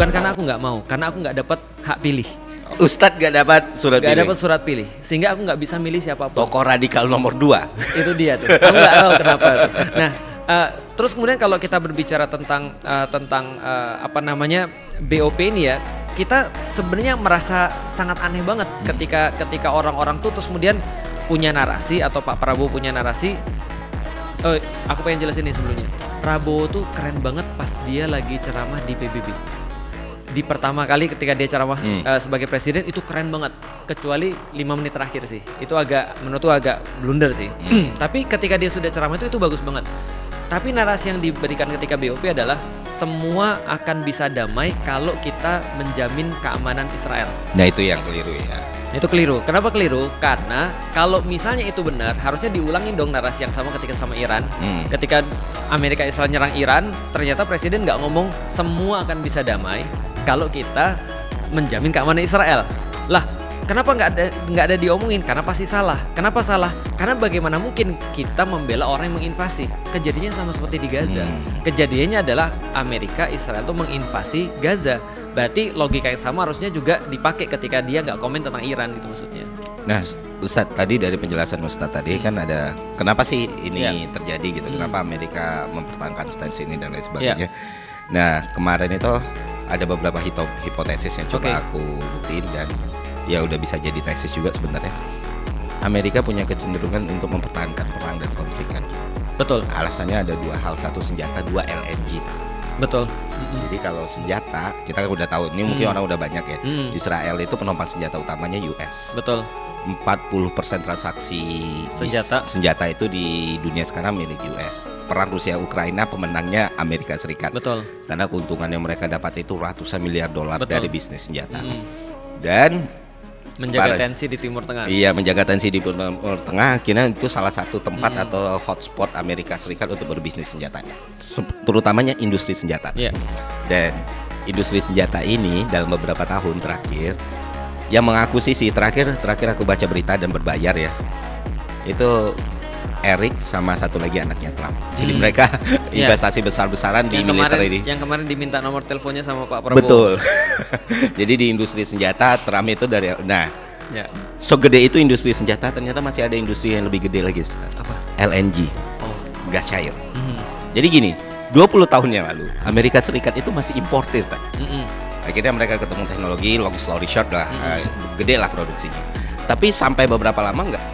Bukan karena aku nggak mau, karena aku nggak dapat hak pilih. Ustadz gak dapat surat Nggak pilih. dapat surat pilih, sehingga aku nggak bisa milih siapapun. Tokoh radikal nomor 2. Itu dia tuh. Aku nggak tahu kenapa tuh. Nah, terus kemudian kalau kita berbicara tentang apa namanya BOP ini ya, kita sebenarnya merasa sangat aneh banget ketika orang-orang tuh terus kemudian punya narasi atau Pak Prabowo punya narasi. Aku pengen jelasin ini sebelumnya. Prabowo tuh keren banget pas dia lagi ceramah di PBB. Di pertama kali ketika dia ceramah sebagai presiden itu keren banget, kecuali 5 menit terakhir sih. Itu menurutku agak blunder sih. Tapi ketika dia sudah ceramah itu bagus banget. Tapi narasi yang diberikan ketika BOP adalah semua akan bisa damai kalau kita menjamin keamanan Israel. Nah itu yang keliru ya. Itu keliru. Kenapa keliru? Karena kalau misalnya itu benar, harusnya diulangin dong narasi yang sama ketika sama Iran. Ketika Amerika Israel nyerang Iran, ternyata presiden nggak ngomong semua akan bisa damai kalau kita menjamin keamanan Israel. Lah, kenapa nggak ada diomongin? Karena pasti salah. Kenapa salah? Karena bagaimana mungkin kita membela orang yang menginvasi? Kejadiannya sama seperti di Gaza. Kejadiannya adalah Amerika Israel itu menginvasi Gaza. Berarti logika yang sama harusnya juga dipakai ketika dia nggak komen tentang Iran gitu maksudnya. Nah Ustadz tadi dari penjelasan Ustadz tadi kan ada kenapa sih ini terjadi gitu, kenapa Amerika mempertahankan stance ini dan lain sebagainya. Nah kemarin itu ada beberapa hipotesis yang coba aku buktiin dan ya udah bisa jadi tesis juga sebenarnya. Amerika punya kecenderungan untuk mempertahankan perang dan konflik kan. Betul. Alasannya ada 2 hal, 1 senjata, 2 LNG. Betul. Jadi kalau senjata kita udah tahu ini mungkin orang udah banyak ya. Israel itu penumpang senjata utamanya US. Betul. 40% transaksi senjata itu di dunia sekarang milik US. Perang Rusia Ukraina pemenangnya Amerika Serikat. Betul. Karena keuntungan yang mereka dapat itu ratusan miliar dolar dari bisnis senjata. Dan menjaga tensi di Timur Tengah. Iya, menjaga tensi di Timur Tengah. Akhirnya itu salah satu tempat atau hotspot Amerika Serikat untuk berbisnis senjata. Terutamanya industri senjata. Dan industri senjata ini dalam beberapa tahun terakhir yang mengakuisisi terakhir aku baca berita dan berbayar ya. Itu Eric sama satu lagi anaknya Trump. Jadi mereka investasi besar-besaran di militer ini. Yang kemarin diminta nomor teleponnya sama Pak Prabowo. Betul. Jadi di industri senjata Trump itu dari so gede itu industri senjata, ternyata masih ada industri yang lebih gede lagi. Apa? LNG. Gas cair. Jadi gini, 20 tahun yang lalu Amerika Serikat itu masih importir kan. Akhirnya mereka ketemu teknologi, long story short lah, gede lah produksinya. Tapi sampai beberapa lama enggak.